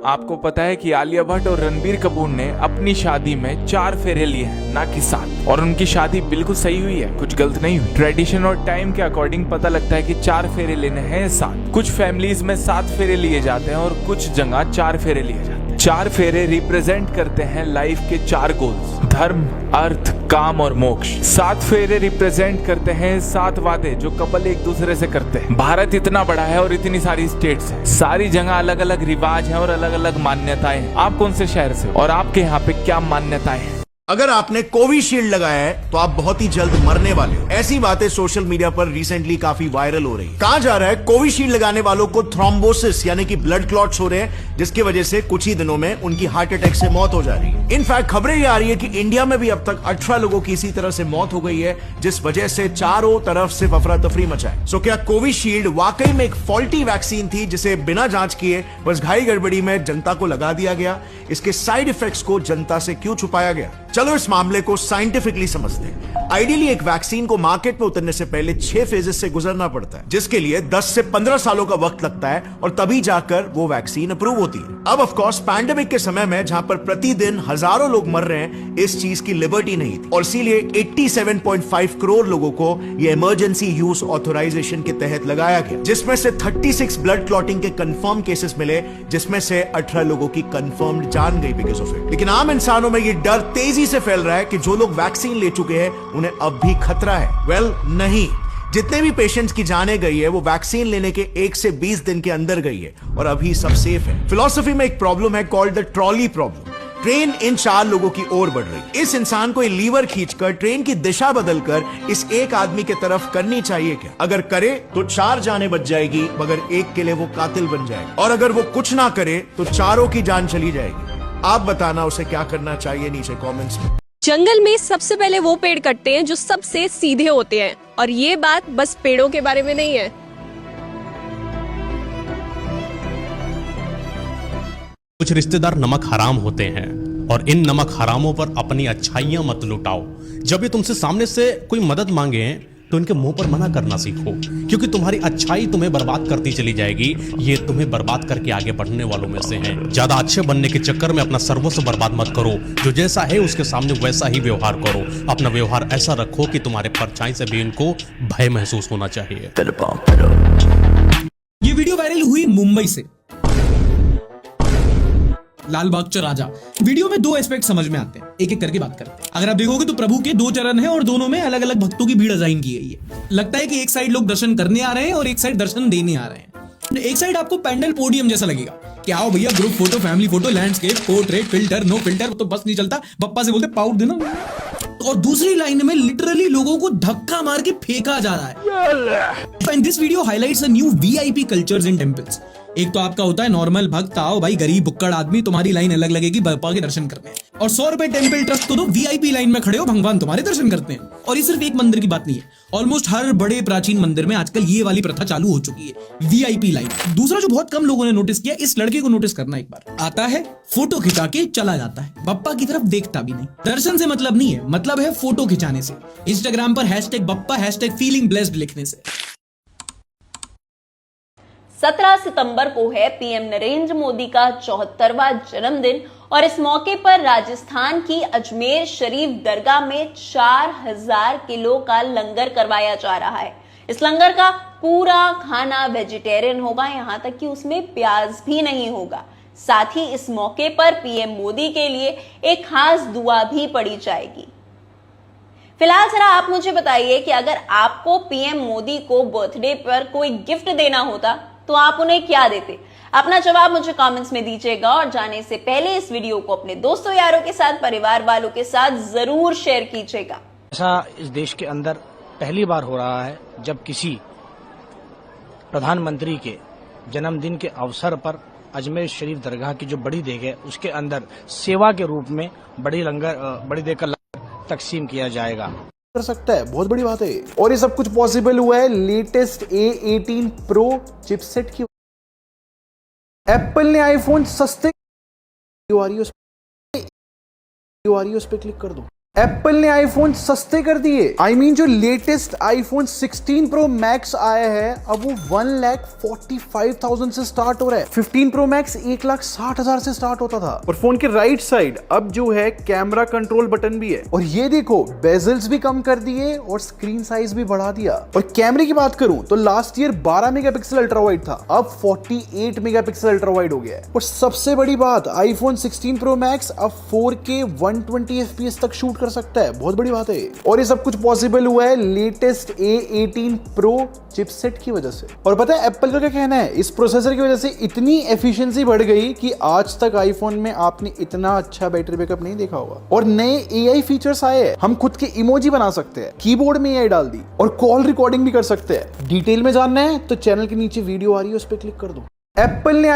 आपको पता है कि आलिया भट्ट और रणबीर कपूर ने अपनी शादी में 4 फेरे लिए हैं, ना कि 7। और उनकी शादी बिल्कुल सही हुई है, कुछ गलत नहीं हुई। ट्रेडिशन और टाइम के अकॉर्डिंग पता लगता है कि 4 फेरे लेने हैं 7। कुछ फैमिलीज में 7 फेरे लिए जाते हैं और कुछ जगह 4 फेरे लिए जाते हैं। 4 फेरे रिप्रेजेंट करते हैं लाइफ के 4 गोल्स: धर्म, अर्थ, काम और मोक्ष। 7 फेरे रिप्रेजेंट करते हैं 7 वादे जो कपल एक दूसरे से करते हैं। भारत इतना बड़ा है और इतनी सारी स्टेट्स हैं, सारी जगह अलग अलग रिवाज हैं और अलग अलग मान्यताएं हैं। आप कौन से शहर से हो और आपके यहाँ पे क्या मान्यताएं हैं? अगर आपने कोविशील्ड लगाया है तो आप बहुत ही जल्द मरने वाले हो। ऐसी बातें सोशल मीडिया पर रिसेंटली काफी वायरल हो रही है। कहा जा रहा है कोविशील्ड लगाने वालों को थ्रोम्बोसिस यानी कि ब्लड क्लॉट्स हो रहे हैं, जिसकी वजह से कुछ ही दिनों में उनकी हार्ट अटैक से मौत हो जा रही है। इनफैक्ट खबरें ये आ रही है कि इंडिया में भी अब तक 18 लोगों की इसी तरह से मौत हो गई है, जिस वजह से चारों तरफ से अफरा तफरी मचा है। सो क्या कोविशील्ड वाकई में एक फॉल्टी वैक्सीन थी जिसे बिना जांच किए बस घाई गड़बड़ी में जनता को लगा दिया गया? इसके साइड इफेक्ट्स को जनता से क्यों छुपाया गया? चलो इस मामले को साइंटिफिकली समझते हैं। आइडियली एक वैक्सीन को मार्केट में उतरने से पहले 6 फेजेस से गुजरना पड़ता है, जिसके लिए 10 से 15 सालों का वक्त लगता है और तभी जाकर वो वैक्सीन अप्रूव होती है। अब ऑफ कोर्स पैंडेमिक के समय में जहां पर प्रतिदिन हजारों लोग मर रहे हैं, इस चीज की लिबर्टी नहीं थी और इसीलिए 87.5 करोड़ लोगों को ये इमरजेंसी यूज ऑथराइजेशन के तहत लगाया गया, जिसमें से 36 ब्लड क्लॉटिंग के कंफर्म केसेस मिले, जिसमें से 18 लोगों की कंफर्म्ड जान गई बिकॉज ऑफ इट। लेकिन आम इंसानों में ये डर तेजी से फैल रहा है कि जो लोग वैक्सीन ले चुके हैं उन्हें अब भी खतरा है। वेल, नहीं। जितने भी पेशेंट्स की जाने गई है वो वैक्सीन लेने के 1 से 20 दिन के अंदर गई है और अभी सब सेफ है। फिलॉसफी में एक प्रॉब्लम है called the trolley problem. Train in 4 लोगों की ओर बढ़ रही। इस इंसान को ये लीवर खींचकर ट्रेन की दिशा बदलकर इस एक आदमी के तरफ करनी चाहिए क्या? अगर करे तो 4 जानें बच जाएगी, मगर एक के लिए वो कातिल बन जाएगा। और अगर वो कुछ ना करे तो चारों की जान चली जाएगी। आप बताना उसे क्या करना चाहिए नीचे कमेंट्स में। जंगल में सबसे पहले वो पेड़ कटते हैं जो सबसे सीधे होते हैं, और ये बात बस पेड़ों के बारे में नहीं है। कुछ रिश्तेदार नमक हराम होते हैं और इन नमक हरामों पर अपनी अच्छाइयां मत लुटाओ। जब ये तुमसे सामने से कोई मदद मांगे तो इनके मुंह पर मना करना सीखो, क्योंकि तुम्हारी अच्छाई तुम्हें बर्बाद करती चली जाएगी। ये तुम्हें बर्बाद करके आगे बढ़ने वालों में से हैं। ज्यादा अच्छे बनने के चक्कर में अपना सर्वस्व बर्बाद मत करो। जो जैसा है उसके सामने वैसा ही व्यवहार करो। अपना व्यवहार ऐसा रखो कि तुम्हारे परछाई से भी इनको भय महसूस होना चाहिए। ये वीडियो वायरल हुई मुंबई से, लाल बाग चा राजा। वीडियो में 2 एस्पेक्ट समझ में आते हैं, एक एक करके बात करते हैं। अगर आप देखोगे तो प्रभु के 2 चरण हैं और दोनों में अलग अलग भक्तों की भीड़ अजाइन की गई है। लगता है कि एक साइड लोग दर्शन करने आ रहे हैं और एक साइड दर्शन देने आ रहे हैं। एक साइड आपको पैंडल पोडियम जैसा लगेगा कि आओ भैया, group photo, family photo, landscape, portrait, filter, no filter, तो बस नहीं चलता, बप्पा से बोलते पाउट देना। और दूसरी लाइन में लिटरली लोगों को धक्का मार के फेंका जा रहा है। And this video highlights a new VIP cultures in temples. एक तो आपका होता है नॉर्मल भक्त, आओ भाई, गरीब बुक्कड़ आदमी, तुम्हारी लाइन अलग लगेगी बप्पा के दर्शन करने, और 100 रुपए टेंपल ट्रस्ट को दो, वीआईपी लाइन में खड़े हो, भगवान तुम्हारे दर्शन करते हैं। और ये सिर्फ एक मंदिर की बात नहीं है, ऑलमोस्ट हर बड़े प्राचीन मंदिर में आजकल ये वाली प्रथा चालू हो चुकी है, वीआईपी लाइन। दूसरा जो बहुत कम लोगों ने नोटिस किया, इस लड़के को नोटिस करना एक बार। आता है, फोटो खिंचा के चला जाता है, बप्पा की तरफ देखता भी नहीं। दर्शन से मतलब नहीं है, मतलब है फोटो खिंचाने से, इंस्टाग्राम पर #बप्पा #फीलिंग ब्लेस्ड लिखने से। 17 सितंबर को है पीएम नरेंद्र मोदी का 74वां जन्मदिन, और इस मौके पर राजस्थान की अजमेर शरीफ दरगाह में 4000 किलो का लंगर करवाया जा रहा है। इस लंगर का पूरा खाना वेजिटेरियन होगा, यहां तक कि उसमें प्याज भी नहीं होगा। साथ ही इस मौके पर पीएम मोदी के लिए एक खास दुआ भी पढ़ी जाएगी। फिलहाल जरा आप मुझे बताइए कि अगर आपको पीएम मोदी को बर्थडे पर कोई गिफ्ट देना होता तो आप उन्हें क्या देते? अपना जवाब मुझे कमेंट्स में दीजिएगा, और जाने से पहले इस वीडियो को अपने दोस्तों यारों के साथ, परिवार वालों के साथ जरूर शेयर कीजिएगा। ऐसा इस देश के अंदर पहली बार हो रहा है जब किसी प्रधानमंत्री के जन्मदिन के अवसर पर अजमेर शरीफ दरगाह की जो बड़ी देग है उसके अंदर सेवा के रूप में बड़ी देग का लंगर तकसीम किया जाएगा। कर सकता है, बहुत बड़ी बात है। और ये सब कुछ पॉसिबल हुआ है लेटेस्ट A18 Pro चिपसेट की। एप्पल ने आईफोन सस्ते, उस पे क्लिक कर दो। एप्पल ने आईफोन सस्ते कर दिए। जो लेटेस्ट आईफोन 16 प्रो मैक्स आया है अब वो 1,45,000 से स्टार्ट हो रहा है। 15 प्रो मैक्स 1,60,000 से स्टार्ट होता था। और फोन के राइट साइड अब जो है कैमरा कंट्रोल बटन भी है। और ये देखो बेजल्स भी कम कर दिए और स्क्रीन साइज भी बढ़ा दिया। और कैमरे की बात करूं तो last year 12 megapixel ultra wide था, अब 48 मेगापिक्सल अल्ट्रा वाइड हो गया है। और सबसे बड़ी बात, आईफोन 16 प्रो मैक्स अब 4K 120 FPS तक शूट कर सकता है। बहुत बड़ी बात है। और ये सब कुछ पॉसिबल हुआ है लेटेस्ट A18 Pro चिपसेट की वजह से। और पता है एप्पल का क्या कहना है, इस प्रोसेसर की वजह से इतनी एफिशिएंसी बढ़ गई कि आज तक आईफोन में आपने इतना अच्छा बैटरी बैकअप नहीं देखा होगा। और नए AI फीचर्स आए हैं, हम खुद के इमोजी बना सकते हैं, कीबोर्ड में AI डाल दी और कॉल रिकॉर्डिंग भी कर सकते हैं। डिटेल में जानना है तो चैनल के नीचे वीडियो आ रही है, उस पर क्लिक कर दो। एप्पल ने